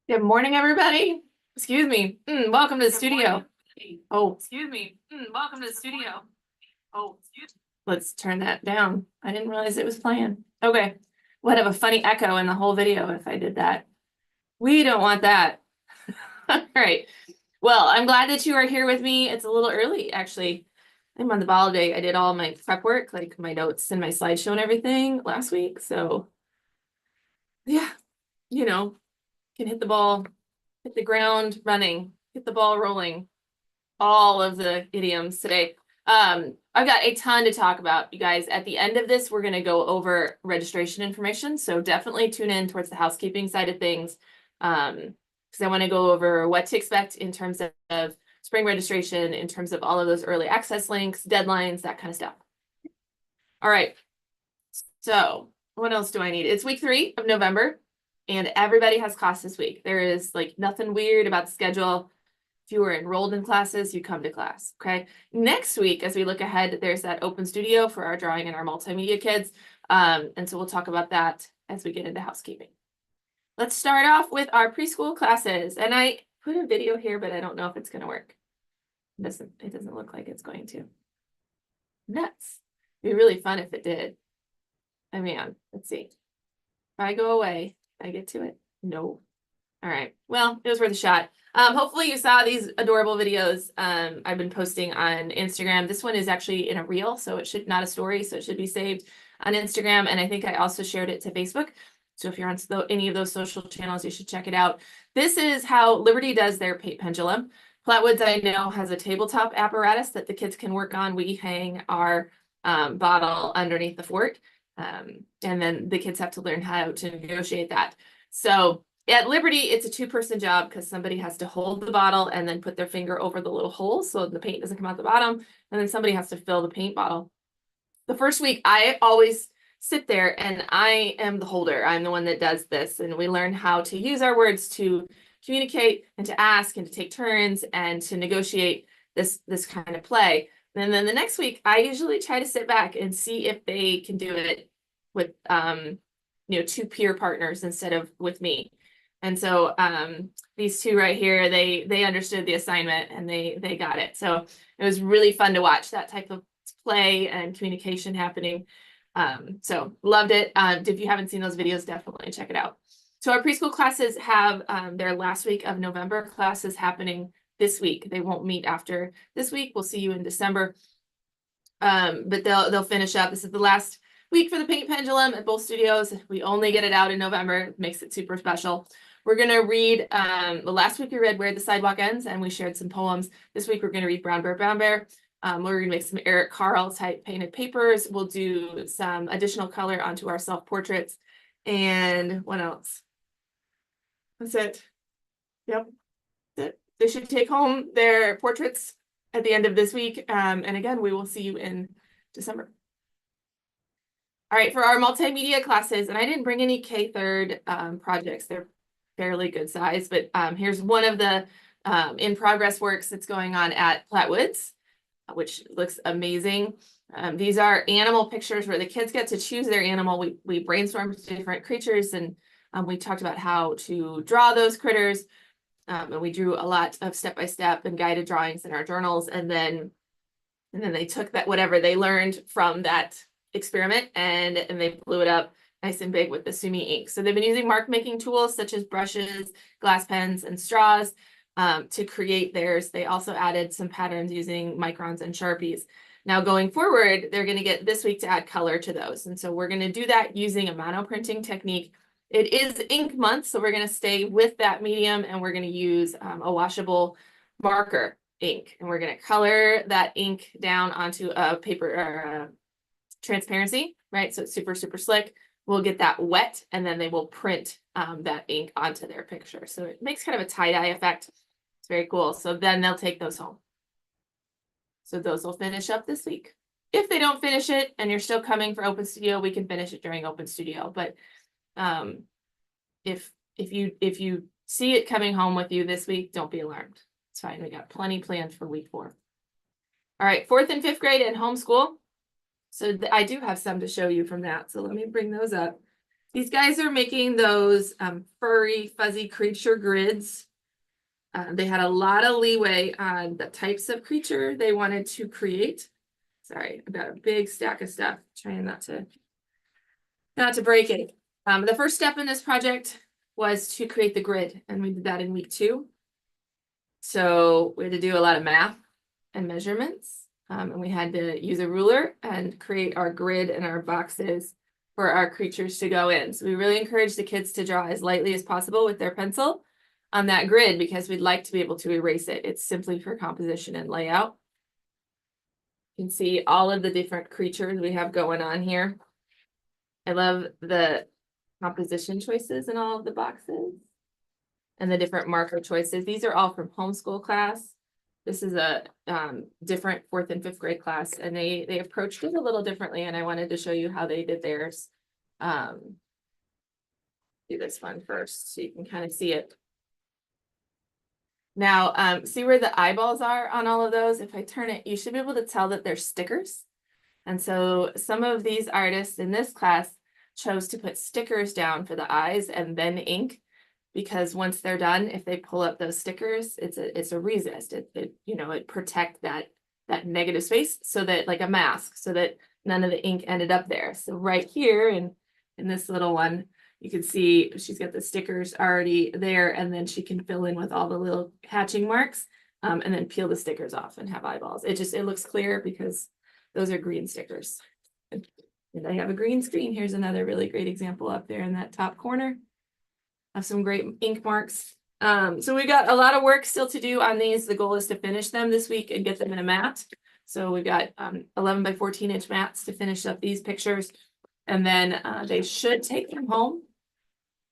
Good morning, everybody. Excuse me. Welcome to the studio. Oh, excuse me. Welcome to the studio. Oh, let's turn that down. I didn't realize it was playing. Okay. We'd have a funny echo in the whole video if I did that. We don't want that. All right. Well, I'm glad that you are here with me. It's a little early, actually. I'm on the ball today. I did all my prep work, like my notes and my slideshow and everything last week. So yeah, can hit the ball, hit the ground running, hit the ball rolling, all of the idioms today. I've got a ton to talk about, you guys. At the end of this, we're going to go over registration information. So definitely tune in towards the housekeeping side of things. Because I want to go over what to expect in terms of spring registration, in terms of all of those early access links, deadlines, that kind of stuff. All right. So what else do I need? It's week 3 of November. And everybody has class this week. There is like nothing weird about the schedule. If you were enrolled in classes, you come to class, okay? Next week, as we look ahead, there's that open studio for our drawing and our multimedia kids. And so we'll talk about that as we get into housekeeping. Let's start off with our preschool classes. And I put a video here, but I don't know if it's gonna work. It doesn't look like it's going to. Nuts. It'd be really fun if it did. I mean, let's see. If I go away, I get to it? No. All right. Well, it was worth a shot. Hopefully you saw these adorable videos I've been posting on Instagram. This one is actually in a reel, so it should not a story, so it should be saved on Instagram. And I think I also shared it to Facebook. So if you're on any of those social channels, you should check it out. This is how Liberty does their paint pendulum. Flatwoods, I know, has a tabletop apparatus that the kids can work on. We hang our bottle underneath the fort. And then the kids have to learn how to negotiate that. So at Liberty, it's a 2-person job because somebody has to hold the bottle and then put their finger over the little holes so the paint doesn't come out the bottom, and then somebody has to fill the paint bottle. The first week, I always sit there and I am the holder. I'm the one that does this, and we learn how to use our words to communicate and to ask and to take turns and to negotiate this kind of play. And then the next week, I usually try to sit back and see if they can do it with 2 peer partners instead of with me. And so these 2 right here, they understood the assignment and they got it. So it was really fun to watch that type of play and communication happening. So loved it. If you haven't seen those videos, definitely check it out. So our preschool classes have their last week of November classes happening this week. They won't meet after this week. We'll see you in December. But they'll finish up. This is the last week for the paint pendulum at both studios. We only get it out in November. It makes it super special. We're going to read, the last week we read Where the Sidewalk Ends, and we shared some poems. This week we're going to read Brown Bear, Brown Bear. We're going to make some Eric Carle type painted papers. We'll do some additional color onto our self-portraits. And what else? That's it. Yep. They should take home their portraits at the end of this week. And again, we will see you in December. All right, for our multimedia classes, and I didn't bring any K-3 projects. They're fairly good size, but here's one of the in-progress works that's going on at Flatwoods, which looks amazing. These are animal pictures where the kids get to choose their animal. We brainstormed different creatures, and we talked about how to draw those critters. And we drew a lot of step-by-step and guided drawings in our journals, and then they took that whatever they learned from that experiment and they blew it up nice and big with the Sumi ink. So they've been using mark making tools such as brushes, glass pens, and straws to create theirs. They also added some patterns using microns and Sharpies. Now going forward, they're going to get this week to add color to those. And so we're going to do that using a mono printing technique. It is ink month, so we're going to stay with that medium, and we're going to use a washable marker ink, and we're going to color that ink down onto a paper or transparency, right? So it's super, super slick. We'll get that wet, and then they will print that ink onto their picture. So it makes kind of a tie-dye effect. It's very cool. So then they'll take those home. So those will finish up this week. If they don't finish it and you're still coming for Open Studio, we can finish it during Open Studio. But if you see it coming home with you this week, don't be alarmed. It's fine. We got plenty planned for week 4. All right, 4th and 5th grade and homeschool. So I do have some to show you from that. So let me bring those up. These guys are making those furry, fuzzy creature grids. They had a lot of leeway on the types of creature they wanted to create. Sorry, I've got a big stack of stuff, trying not to break it. The first step in this project was to create the grid, and we did that in week 2. So we had to do a lot of math and measurements, and we had to use a ruler and create our grid and our boxes for our creatures to go in. So we really encourage the kids to draw as lightly as possible with their pencil on that grid, because we'd like to be able to erase it. It's simply for composition and layout. You can see all of the different creatures we have going on here. I love the composition choices in all of the boxes and the different marker choices. These are all from homeschool class. This is a different 4th and 5th grade class, and they approached it a little differently, and I wanted to show you how they did theirs. Do this one first so you can kind of see it. Now, see where the eyeballs are on all of those? If I turn it, you should be able to tell that they're stickers. And so some of these artists in this class chose to put stickers down for the eyes and then ink, because once they're done, if they pull up those stickers, it's a resist. It protect that negative space, so that, like a mask, so that none of the ink ended up there. So right here in this little one, you can see she's got the stickers already there, and then she can fill in with all the little hatching marks, and then peel the stickers off and have eyeballs. It looks clear because those are green stickers. And I have a green screen. Here's another really great example up there in that top corner of some great ink marks. So we've got a lot of work still to do on these. The goal is to finish them this week and get them in a mat. So we've got 11 by 14 inch mats to finish up these pictures. And then they should take them home.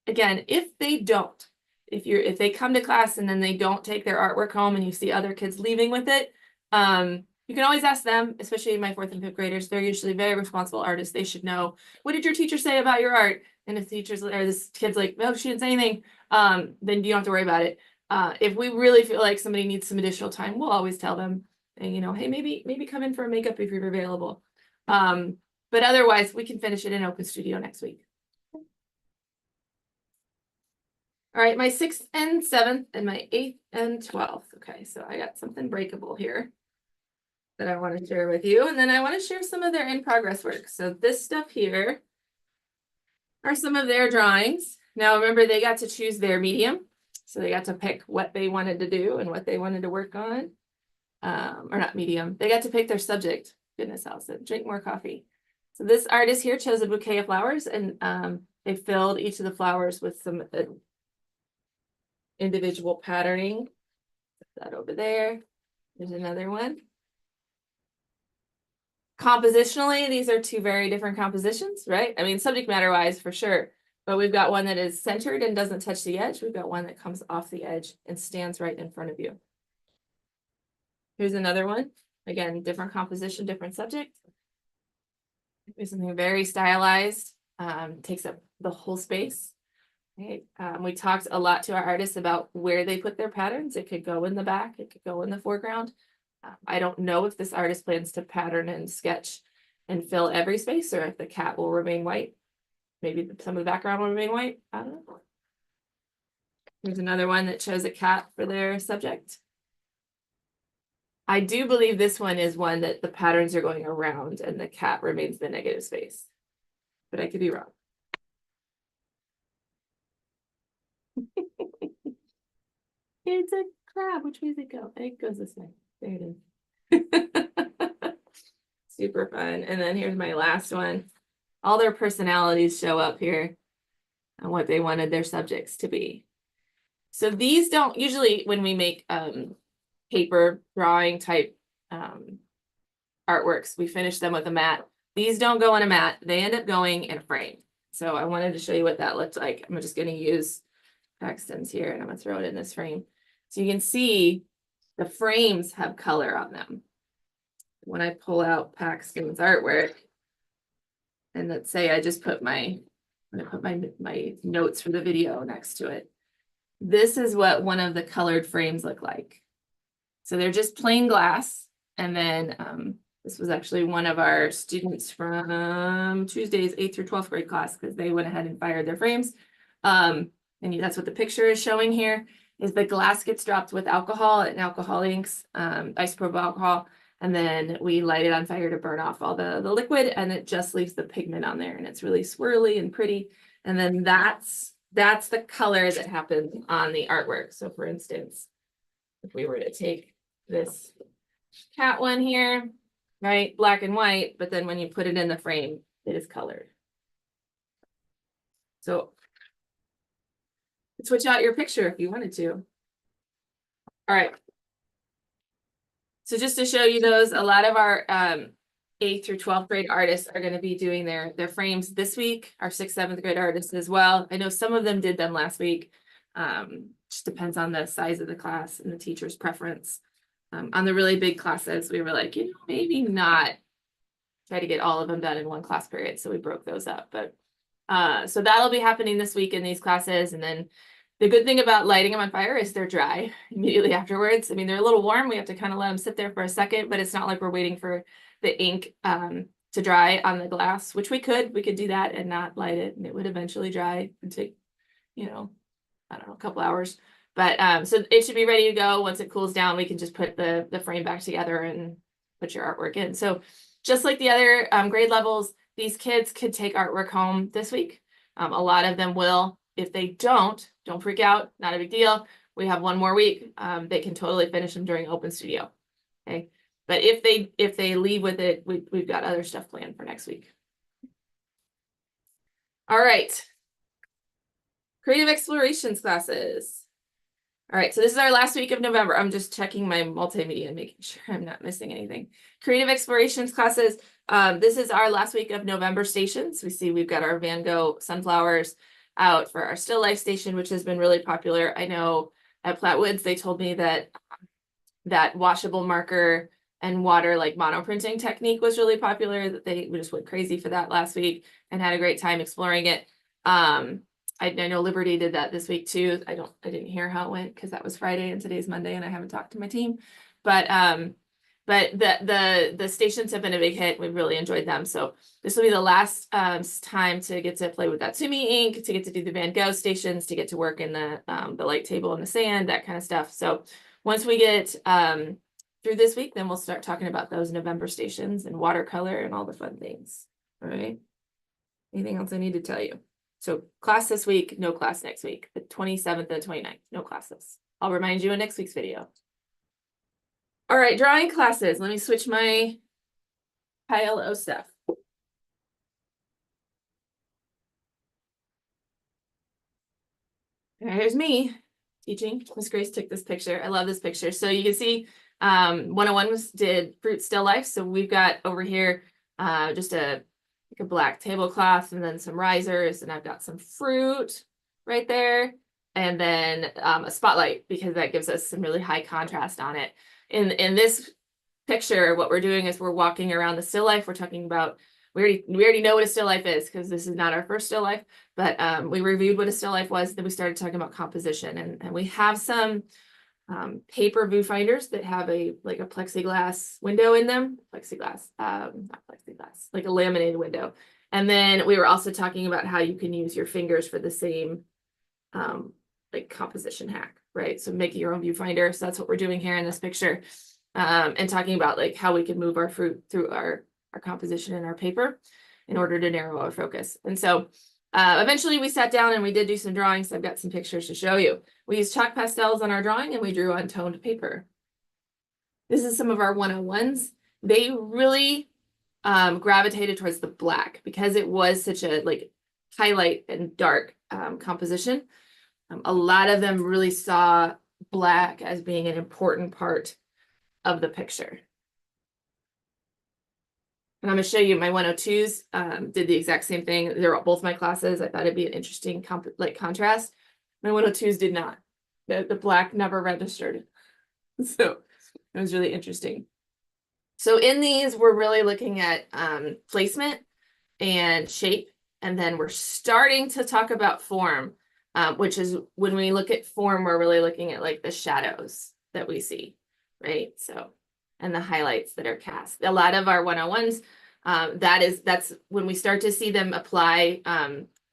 Again, if they don't, if they come to class and then they don't take their artwork home and you see other kids leaving with it, you can always ask them, especially my 4th and 5th graders. They're usually very responsible artists. They should know, what did your teacher say about your art? And if teachers or this kid's like, no, she didn't say anything, then you don't have to worry about it. If we really feel like somebody needs some additional time, we'll always tell them, and hey, maybe come in for a makeup if you're available. But otherwise, we can finish it in Open Studio next week. All right, my 6th and 7th and my 8th and 12th. Okay, so I got something breakable here that I want to share with you. And then I want to share some of their in-progress work. So this stuff here are some of their drawings. Now, remember, they got to choose their medium. So they got to pick what they wanted to do and what they wanted to work on. Or not medium. They got to pick their subject. Goodness, Allison, drink more coffee. So this artist here chose a bouquet of flowers, and they filled each of the flowers with some individual patterning. Put that over there. There's another one. Compositionally, these are 2 very different compositions, right? I mean, subject matter wise, for sure. But we've got one that is centered and doesn't touch the edge. We've got one that comes off the edge and stands right in front of you. Here's another one. Again, different composition, different subject. There's something very stylized, takes up the whole space. Right. We talked a lot to our artists about where they put their patterns. It could go in the back, it could go in the foreground. I don't know if this artist plans to pattern and sketch and fill every space, or if the cat will remain white. Maybe some of the background will remain white. I don't know. Here's another one that shows a cat for their subject. I do believe this one is one that the patterns are going around and the cat remains the negative space, but I could be wrong. It's a crab. Which way does it go? It goes this way. There it is. Super fun. And then here's my last one. All their personalities show up here and what they wanted their subjects to be. So these don't usually, when we make paper drawing type artworks, we finish them with a mat. These don't go on a mat. They end up going in a frame. So I wanted to show you what that looked like. I'm just going to use Paxton's here, and I'm going to throw it in this frame. So you can see the frames have color on them. When I pull out Paxton's artwork, and let's say I just put my notes for the video next to it. This is what one of the colored frames look like. So they're just plain glass, and then This was actually one of our students from Tuesday's 8th through 12th grade class, because they went ahead and fired their frames. And that's what the picture is showing here, is the glass gets dropped with alcohol and alcohol inks, isopropyl alcohol, and then we light it on fire to burn off all the liquid, and it just leaves the pigment on there, and it's really swirly and pretty. And then that's the color that happens on the artwork. So for instance, if we were to take this cat one here, right, black and white, but then when you put it in the frame, it is colored. So switch out your picture if you wanted to. All right. So just to show you those, a lot of our 8th through 12th grade artists are going to be doing their frames this week. Our 6th, 7th grade artists as well. I know some of them did them last week. Just depends on the size of the class and the teacher's preference. On the really big classes, we were like, maybe not try to get all of them done in one class period. So we broke those up. But so that'll be happening this week in these classes. And then the good thing about lighting them on fire is they're dry immediately afterwards. I mean, they're a little warm. We have to kind of let them sit there for a second, but it's not like we're waiting for the ink to dry on the glass, which we could do that and not light it, and it would eventually dry and take, I don't know, a couple hours. But so it should be ready to go. Once it cools down, we can just put the frame back together and put your artwork in. So just like the other grade levels, these kids could take artwork home this week. A lot of them will. If they don't freak out, not a big deal. We have one more week. They can totally finish them during Open Studio. Okay. But if they leave with it, we've got other stuff planned for next week. All right. Creative Explorations classes. All right, so this is our last week of November. I'm just checking my multimedia and making sure I'm not missing anything. Creative Explorations classes. This is our last week of November stations. We see we've got our Van Gogh sunflowers out for our still life station, which has been really popular. I know at Platte Woods, they told me that washable marker and water like monoprinting technique was really popular, that they just went crazy for that last week and had a great time exploring it. I know Liberty did that this week too. I didn't hear how it went because that was Friday and today's Monday and I haven't talked to my team. But the stations have been a big hit. We've really enjoyed them. So this will be the last time to get to play with that Sumi ink, to get to do the Van Gogh stations, to get to work in the light table in the sand, that kind of stuff. So once we get through this week, then we'll start talking about those November stations and watercolor and all the fun things. All right. Anything else I need to tell you? So class this week, no class next week. The 27th and 29th, no classes. I'll remind you in next week's video. All right, drawing classes. Let me switch my ILO stuff. Here's me teaching. Miss Grace took this picture. I love this picture. So you can see 101 did fruit still life. So we've got over here just a black tablecloth and then some risers, and I've got some fruit right there, and then a spotlight because that gives us some really high contrast on it. In this picture, what we're doing is we're walking around the still life. We're talking about, we already know what a still life is because this is not our first still life, but we reviewed what a still life was. Then we started talking about composition, and we have some paper viewfinders that have like a plexiglass window in them, not plexiglass, like a laminated window. And then we were also talking about how you can use your fingers for the same like composition hack, right? So making your own viewfinder. So that's what we're doing here in this picture, and talking about like how we can move our fruit through our composition in our paper in order to narrow our focus. And so eventually we sat down and we did do some drawings. I've got some pictures to show you. We used chalk pastels on our drawing and we drew on toned paper. This is some of our 101s. They really gravitated towards the black because it was such a like highlight and dark composition. A lot of them really saw black as being an important part of the picture. And I'm going to show you my 102s did the exact same thing. They're both my classes. I thought it'd be an interesting contrast. My 102s did not. The black never registered. So it was really interesting. So in these, we're really looking at placement and shape. And then we're starting to talk about form, which is when we look at form, we're really looking at like the shadows that we see, right? So and the highlights that are cast. A lot of our 101s, that's when we start to see them apply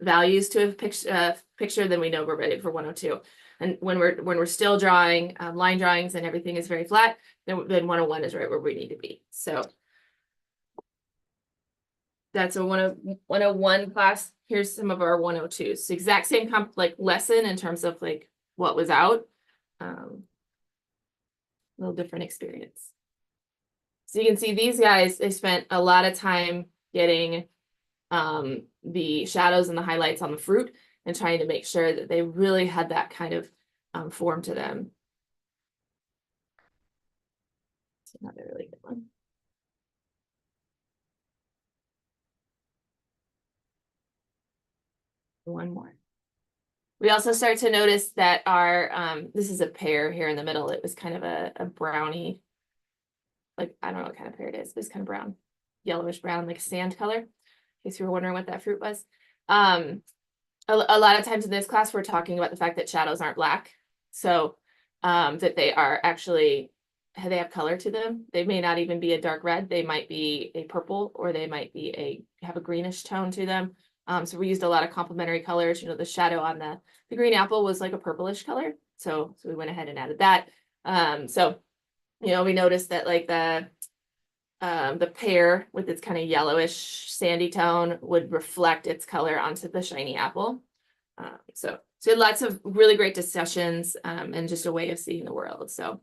values to a picture, then we know we're ready for 102. And when we're still drawing line drawings and everything is very flat, then 101 is right where we need to be. So that's a 101 class. Here's some of our 102s. Exact same lesson in terms of like what was out. A little different experience. So you can see these guys, they spent a lot of time getting the shadows and the highlights on the fruit and trying to make sure that they really had that kind of form to them. It's another really good one. One more. We also start to notice that our, this is a pear here in the middle. It was kind of a brownie, like, I don't know what kind of pear it is, but it's kind of brown, yellowish brown, like a sand color, in case you were wondering what that fruit was. A lot of times in this class, we're talking about the fact that shadows aren't black. So that they are actually, they have color to them. They may not even be a dark red. They might be a purple, or they might be have a greenish tone to them. So we used a lot of complementary colors. You know, the shadow on the green apple was like a purplish color. So we went ahead and added that. So, you know, we noticed that like the pear with its kind of yellowish sandy tone would reflect its color onto the shiny apple. So lots of really great discussions and just a way of seeing the world. So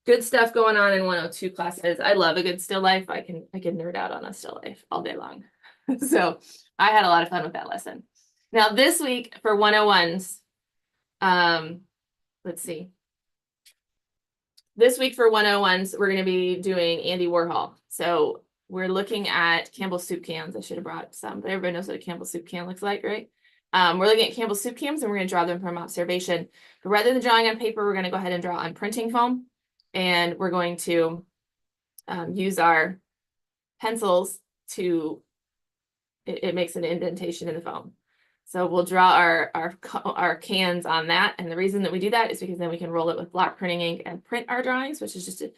good stuff going on in 102 classes. I love a good still life. I can nerd out on a still life all day long. So I had a lot of fun with that lesson. Now this week for 101s, let's see. This week for 101s, we're going to be doing Andy Warhol. So we're looking at Campbell's soup cans. I should have brought some, but everybody knows what a Campbell's soup can looks like, right? We're looking at Campbell's soup cans, and we're going to draw them from observation. But rather than drawing on paper, we're going to go ahead and draw on printing foam. And we're going to use our pencils to, it makes an indentation in the foam. So we'll draw our cans on that. And the reason that we do that is because then we can roll it with block printing ink and print our drawings, which is just a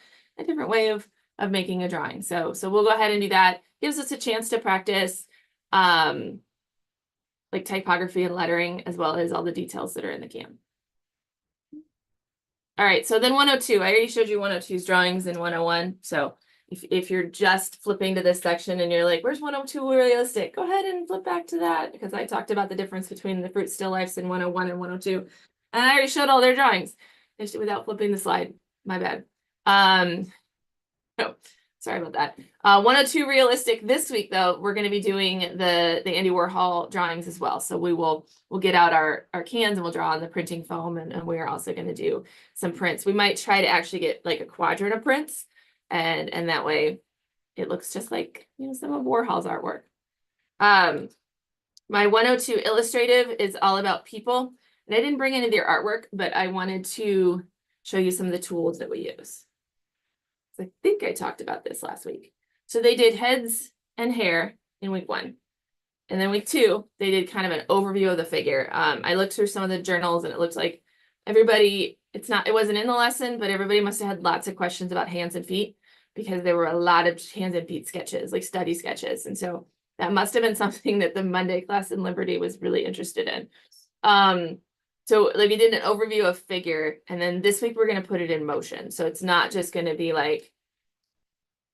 different way of making a drawing. So we'll go ahead and do that. Gives us a chance to practice like typography and lettering, as well as all the details that are in the can. All right, so then 102, I already showed you 102's drawings in 101. So if you're just flipping to this section and you're like, where's 102 realistic? Go ahead and flip back to that, because I talked about the difference between the fruit still lifes in 101 and 102. And I already showed all their drawings without flipping the slide. My bad. No, sorry about that. 102 realistic this week, though, we're going to be doing the Andy Warhol drawings as well. So we'll get out our cans and we'll draw on the printing foam, and we're also going to do some prints. We might try to actually get like a quadrant of prints, and that way it looks just like, you know, some of Warhol's artwork. My 102 illustrative is all about people, and I didn't bring any of their artwork, but I wanted to show you some of the tools that we use. I think I talked about this last week. So they did heads and hair in week 1. And then week 2, they did kind of an overview of the figure. I looked through some of the journals, and it looks like everybody, it wasn't in the lesson, but everybody must have had lots of questions about hands and feet, because there were a lot of hands and feet sketches, like study sketches. And so that must have been something that the Monday class in Liberty was really interested in. So like we did an overview of figure, and then this week we're going to put it in motion. So it's not just going to be like,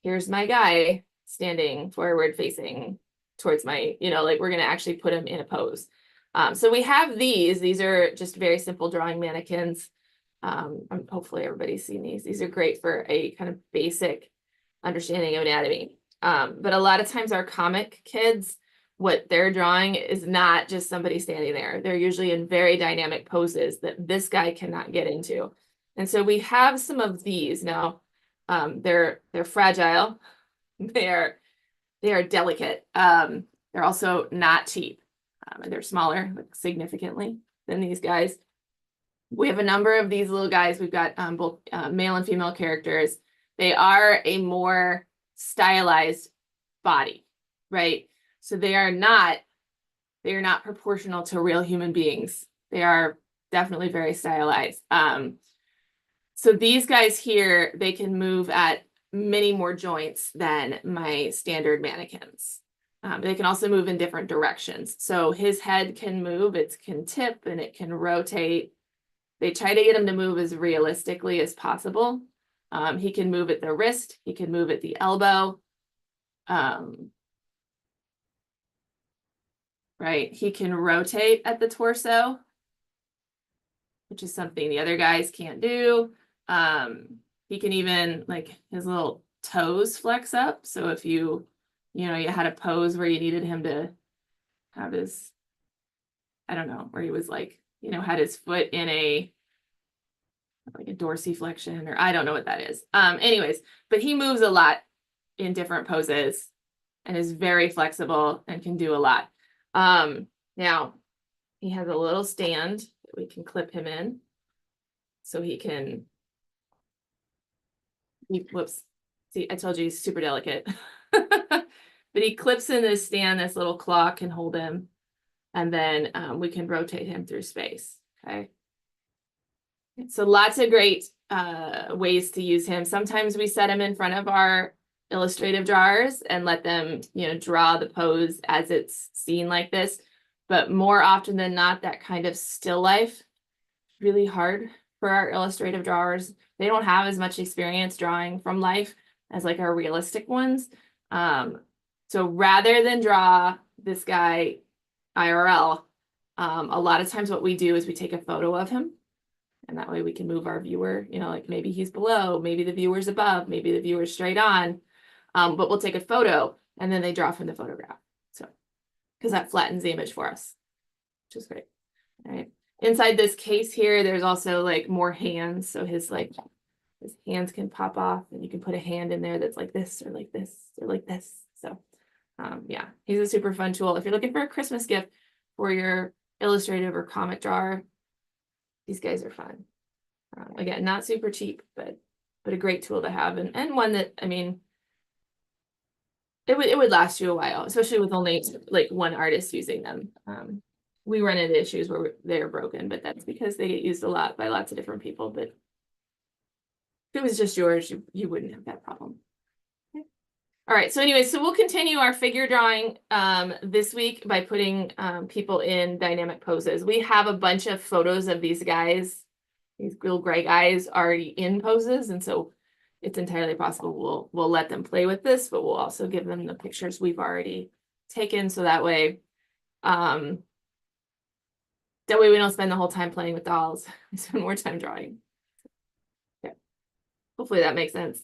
here's my guy standing forward facing towards my, you know, like we're going to actually put him in a pose. So we have these are just very simple drawing mannequins. Hopefully everybody's seen these. These are great for a kind of basic understanding of anatomy. But a lot of times our comic kids, what they're drawing is not just somebody standing there. They're usually in very dynamic poses that this guy cannot get into. And so we have some of these now. They're fragile. They are delicate. They're also not cheap. And they're smaller, like, significantly than these guys. We have a number of these little guys. We've got both male and female characters. They are a more stylized body, right? So they are not proportional to real human beings. They are definitely very stylized. So these guys here, they can move at many more joints than my standard mannequins. They can also move in different directions. So his head can move, it can tip and it can rotate. They try to get him to move as realistically as possible. He can move at the wrist, he can move at the elbow. Right, he can rotate at the torso, which is something the other guys can't do. He can even, like, his little toes flex up. So if you had a pose where you needed him to have his, I don't know, where he was like, had his foot in like a dorsiflexion, or I don't know what that is. Anyways, but he moves a lot in different poses and is very flexible and can do a lot. Now he has a little stand that we can clip him in so he can, whoops, see, I told you he's super delicate. But he clips in this stand, this little claw can hold him, and then we can rotate him through space. Okay. So lots of great ways to use him. Sometimes we set him in front of our illustrative drawers and let them, draw the pose as it's seen like this. But more often than not, that kind of still life, really hard for our illustrative drawers. They don't have as much experience drawing from life as like our realistic ones. So rather than draw this guy IRL, a lot of times what we do is we take a photo of him, and that way we can move our viewer, like maybe he's below, maybe the viewer's above, maybe the viewer's straight on, but we'll take a photo and then they draw from the photograph. So, because that flattens the image for us, which is great. All right. Inside this case here, there's also like more hands. So his hands can pop off, and you can put a hand in there that's like this or like this or like this. So yeah, he's a super fun tool. If you're looking for a Christmas gift for your illustrative or comic drawer, these guys are fun. Again, not super cheap, but a great tool to have, and one that, I mean, it would last you a while, especially with only like one artist using them. We run into issues where they're broken, but that's because they get used a lot by lots of different people. But if it was just yours, you wouldn't have that problem. Okay. All right, so anyway, so we'll continue our figure drawing this week by putting people in dynamic poses. We have a bunch of photos of these guys, these little gray guys, already in poses, and so it's entirely possible we'll let them play with this, but we'll also give them the pictures we've already taken, so that way we don't spend the whole time playing with dolls. We spend more time drawing. Yeah. Hopefully that makes sense.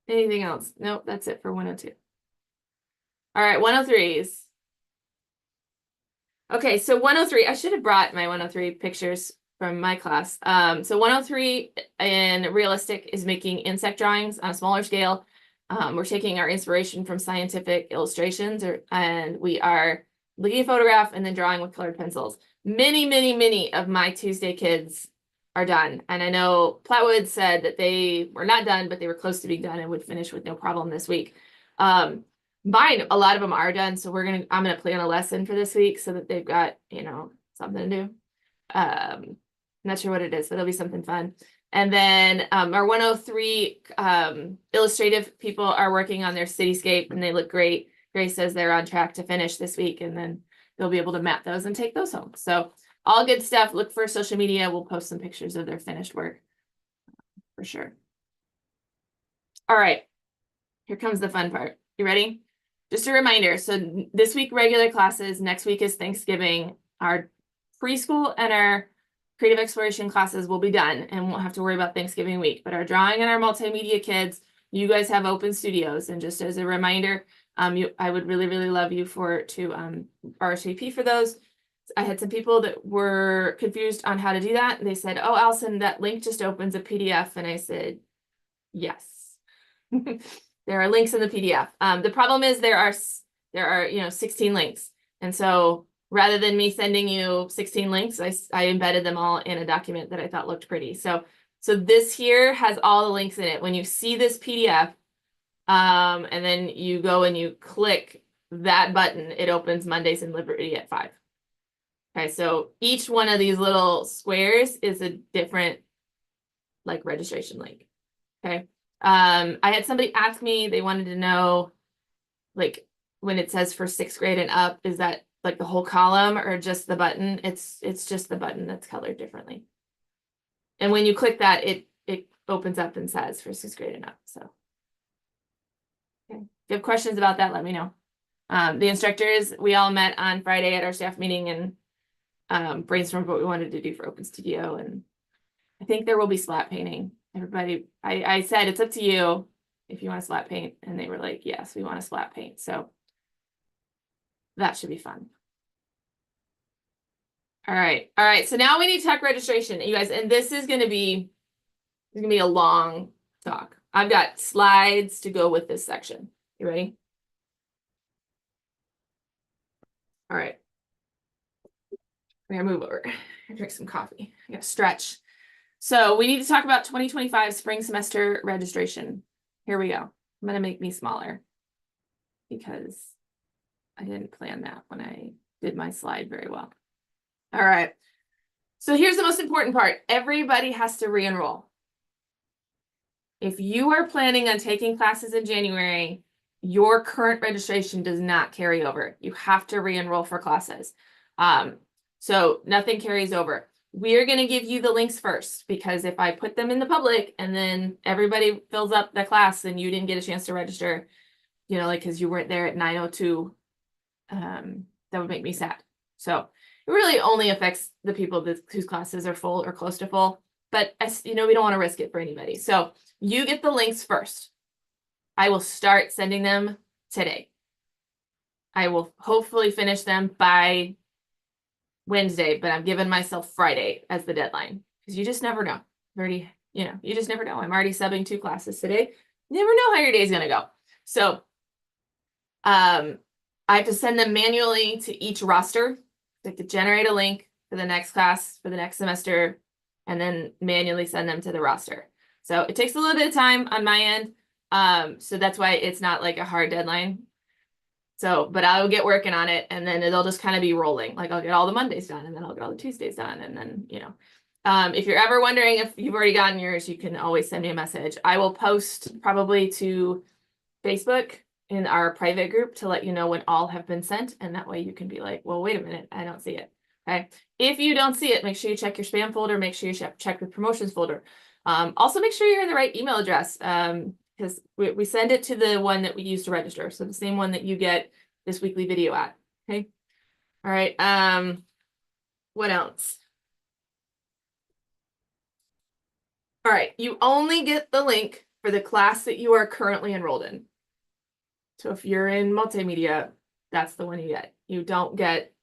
Anything else? Nope, that's it for 102. All right, 103s. Okay, so 103, I should have brought my 103 pictures from my class. So 103 in realistic is making insect drawings on a smaller scale. We're taking our inspiration from scientific illustrations, and we are looking at a photograph and then drawing with colored pencils. Many of my Tuesday kids are done. And I know Plattwood said that they were not done, but they were close to being done and would finish with no problem this week. Mine, a lot of them are done. So I'm gonna plan a lesson for this week so that they've got, something to do. Not sure what it is, but it'll be something fun. And then our 103 illustrative people are working on their cityscape, and they look great. Grace says they're on track to finish this week, and then they'll be able to map those and take those home. So all good stuff. Look for social media. We'll post some pictures of their finished work for sure. All right, here comes the fun part. You ready? Just a reminder. So this week, regular classes. Next week is Thanksgiving. Our preschool and our creative exploration classes will be done and won't have to worry about Thanksgiving week. But our drawing and our multimedia kids, you guys have open studios. And just as a reminder, I would really love you to RSVP for those. I had some people that were confused on how to do that. They said, "Oh, Allison, that link just opens a PDF." And I said, yes. There are links in the PDF. The problem is there are 16 links. And so rather than me sending you 16 links, I embedded them all in a document that I thought looked pretty. So this here has all the links in it. When you see this PDF, and then you go and you click that button, it opens Mondays in Liberty at 5. Okay, so each one of these little squares is a different registration link. Okay. I had somebody ask me, they wanted to know, like, when it says for 6th grade and up, is that like the whole column or just the button? It's just the button that's colored differently. And when you click that, it opens up and says for 6th grade and up. So, okay. If you have questions about that, let me know. The instructors, we all met on Friday at our staff meeting and brainstormed what we wanted to do for Open Studio. And I think there will be splat painting. Everybody, I said, it's up to you if you want to splat paint. And they were like, yes, we want to splat paint. So that should be fun. All right. All right. So now we need tech registration, you guys, and this is going to be a long talk. I've got slides to go with this section. You ready? All right. I'm gonna move over and drink some coffee. I gotta stretch. So we need to talk about 2025 spring semester registration. Here we go. I'm gonna make me smaller because I didn't plan that when I did my slide very well. All right. So here's the most important part. Everybody has to re-enroll. If you are planning on taking classes in January, your current registration does not carry over. You have to re-enroll for classes. So nothing carries over. We are going to give you the links first, because if I put them in the public and then everybody fills up the class and you didn't get a chance to register, you know, like, because you weren't there at 9:02, that would make me sad. So it really only affects the people whose classes are full or close to full. But as you know, we don't want to risk it for anybody. So you get the links first. I will start sending them today. I will hopefully finish them by Wednesday, but I'm giving myself Friday as the deadline, because you just never know. You just never know. I'm already subbing 2 classes today. You never know how your day's gonna go. So I have to send them manually to each roster. I have to generate a link for the next class for the next semester, and then manually send them to the roster. So it takes a little bit of time on my end. So that's why it's not like a hard deadline. So, but I'll get working on it, and then it'll just kind of be rolling. Like, I'll get all the Mondays done, and then I'll get all the Tuesdays done. And then, you know, if you're ever wondering if you've already gotten yours, you can always send me a message. I will post probably to Facebook in our private group to let you know when all have been sent. And that way you can be like, well, wait a minute, I don't see it. Okay. If you don't see it, make sure you check your spam folder. Make sure you check the promotions folder. Also make sure you're in the right email address. Because we send it to the one that we use to register. So the same one that you get this weekly video at. Okay. All right. What else? All right. You only get the link for the class that you are currently enrolled in. So if you're in multimedia, that's the one you get. You don't get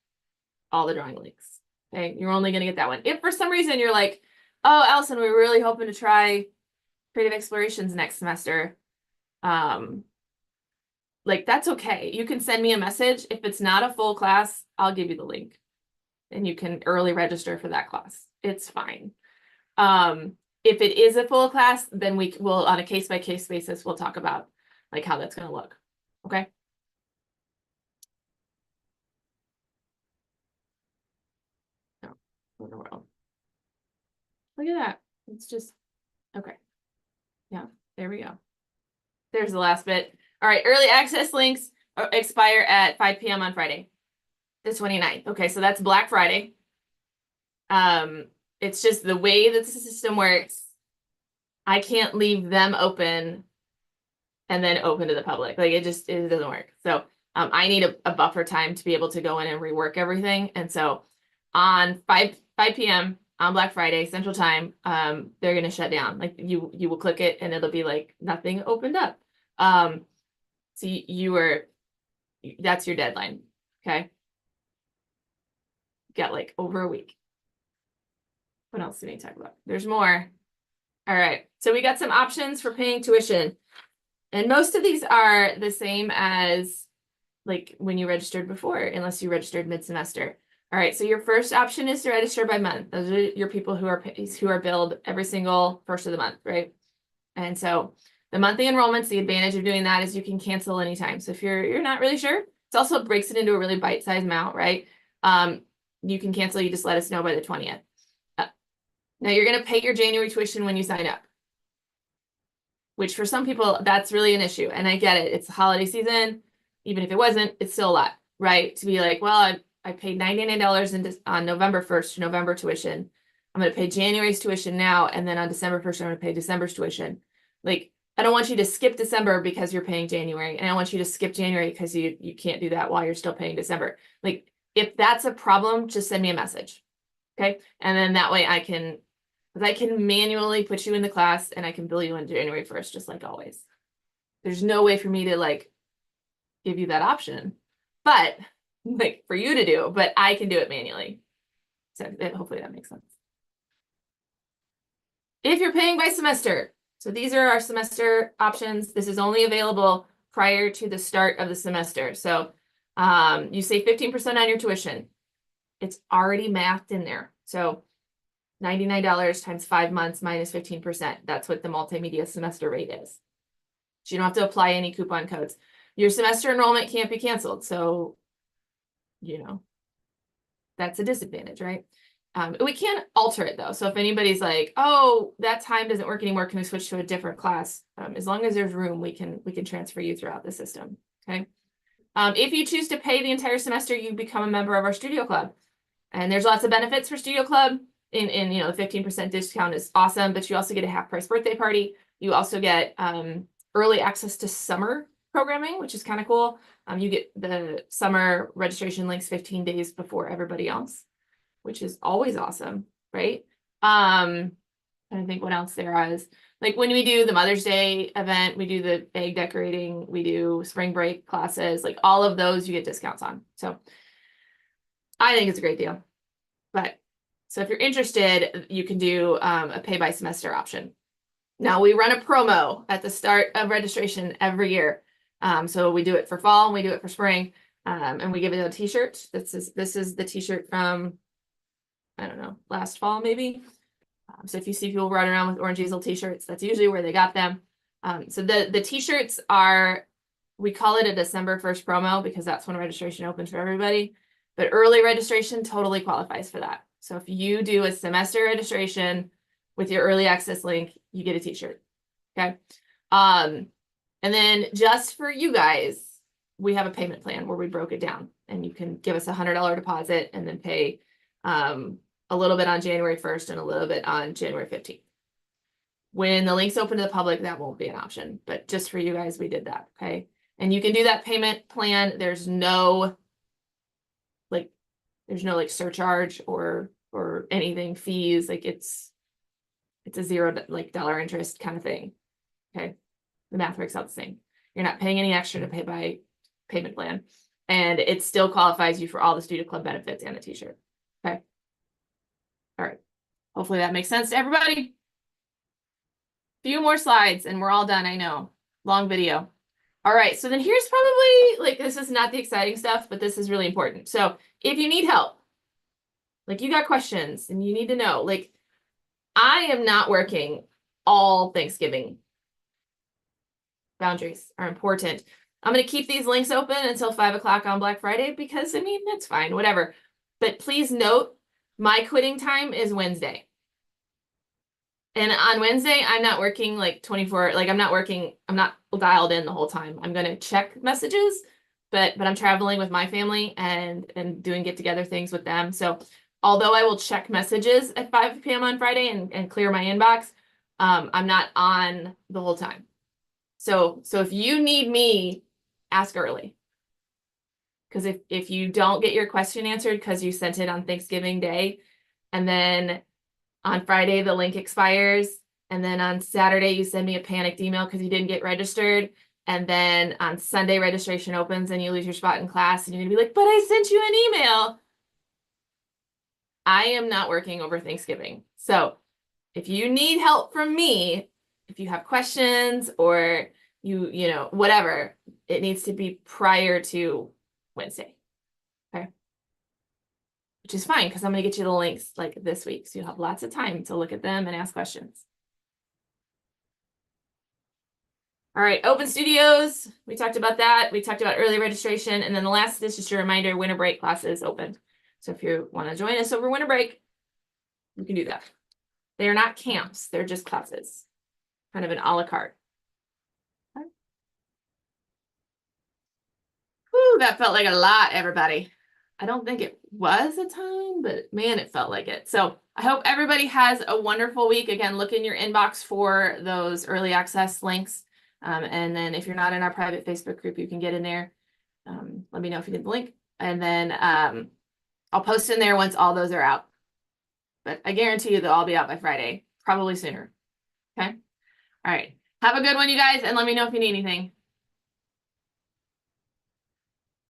all the drawing links. Okay. You're only going to get that one. If for some reason you're like, oh, Allison, we were really hoping to try creative explorations next semester, like, that's okay. You can send me a message. If it's not a full class, I'll give you the link and you can early register for that class. It's fine. If it is a full class, then we will, on a case-by-case basis, we'll talk about like how that's going to look. Okay. No, in the world. Look at that. It's just, okay. Yeah, there we go. There's the last bit. All right, early access links expire at 5 p.m. on Friday, the 29th. Okay, so that's Black Friday. It's just the way that the system works. I can't leave them open and then open to the public. Like, it doesn't work. So I need a buffer time to be able to go in and rework everything. And so on 5 p.m. on Black Friday Central Time, they're gonna shut down. Like, you will click it and it'll be like nothing opened up. So that's your deadline. Okay. Got like over a week. What else do we need to talk about? There's more. All right. So we got some options for paying tuition. And most of these are the same as like when you registered before, unless you registered mid-semester. All right. So your first option is to register by month. Those are your people who are billed every single first of the month, right? And so the monthly enrollments, the advantage of doing that is you can cancel anytime. So if you're not really sure, it also breaks it into a really bite-sized amount, right? You can cancel, you just let us know by the 20th. Now you're going to pay your January tuition when you sign up. which for some people, that's really an issue. And I get it. It's the holiday season. Even if it wasn't, it's still a lot, right? To be like, well, I paid $99 on November 1st, November tuition. I'm going to pay January's tuition now. And then on December 1st, I'm going to pay December's tuition. Like, I don't want you to skip December because you're paying January. And I want you to skip January because you can't do that while you're still paying December. Like, if that's a problem, just send me a message. Okay. And then that way I can manually put you in the class and I can bill you on January 1st, just like always. There's no way for me to like give you that option, but like for you to do, but I can do it manually. So hopefully that makes sense. If you're paying by semester, so these are our semester options. This is only available prior to the start of the semester. So you save 15% on your tuition. It's already mathed in there. So $99 times 5 months minus 15%. That's what the multimedia semester rate is. So you don't have to apply any coupon codes. Your semester enrollment can't be canceled. So, you know, that's a disadvantage, right? We can't alter it though. So if anybody's like, oh, that time doesn't work anymore, can we switch to a different class? As long as there's room, we can transfer you throughout the system. Okay. If you choose to pay the entire semester, you become a member of our studio club. And there's lots of benefits for studio club. In you know, the 15% discount is awesome, but you also get a half-price birthday party. You also get early access to summer programming, which is kind of cool. You get the summer registration links 15 days before everybody else, which is always awesome, right? I think what else there is. Like when we do the Mother's Day event, we do the egg decorating, we do spring break classes, like all of those you get discounts on. So I think it's a great deal. But so if you're interested, you can do a pay by semester option. Now we run a promo at the start of registration every year. So we do it for fall and we do it for spring. And we give it a t-shirt. This is the t-shirt from, I don't know, last fall maybe. So if you see people running around with orange Easel t-shirts, that's usually where they got them. So the t-shirts are, we call it a December 1st promo because that's when registration opens for everybody. But early registration totally qualifies for that. So if you do a semester registration with your early access link, you get a t-shirt. Okay. And then just for you guys, we have a payment plan where we broke it down and you can give us $100 deposit and then pay a little bit on January 1st and a little bit on January 15th. When the link's open to the public, that won't be an option, but just for you guys, we did that. Okay. And you can do that payment plan. There's no surcharge or anything, fees. Like it's a $0 interest kind of thing. Okay. The math works out the same. You're not paying any extra to pay by payment plan. And it still qualifies you for all the studio club benefits and the t-shirt. Okay. All right. Hopefully that makes sense to everybody. Few more slides and we're all done. I know. Long video. All right. So then here's probably this is not the exciting stuff, but this is really important. So if you need help, like you got questions and you need to know, like I am not working all Thanksgiving. Boundaries are important. I'm going to keep these links open until 5 o'clock on Black Friday because I mean, it's fine, whatever. But please note my quitting time is Wednesday. And on Wednesday, I'm not working like 24, like I'm not dialed in the whole time. I'm going to check messages, but I'm traveling with my family and doing get together things with them. So although I will check messages at 5 p.m. on Friday and clear my inbox, I'm not on the whole time. So if you need me, ask early. Because if you don't get your question answered because you sent it on Thanksgiving Day, and then on Friday the link expires, and then on Saturday you send me a panicked email because you didn't get registered, and then on Sunday registration opens and you lose your spot in class, and you're gonna be like, but I sent you an email. I am not working over Thanksgiving. So if you need help from me, if you have questions or you know, whatever, it needs to be prior to Wednesday. Okay. Which is fine because I'm going to get you the links like this week. So you'll have lots of time to look at them and ask questions. All right. Open studios. We talked about that. We talked about early registration. And then the last is just a reminder, winter break classes opened. So if you want to join us over winter break, you can do that. They are not camps. They're just classes, kind of an a la carte. Whew, that felt like a lot, everybody. I don't think it was a ton, but man, it felt like it. So I hope everybody has a wonderful week. Again, look in your inbox for those early access links. And then if you're not in our private Facebook group, you can get in there. Let me know if you get the link. And then I'll post in there once all those are out. But I guarantee you they'll all be out by Friday, probably sooner. Okay. All right. Have a good one, you guys, and let me know if you need anything.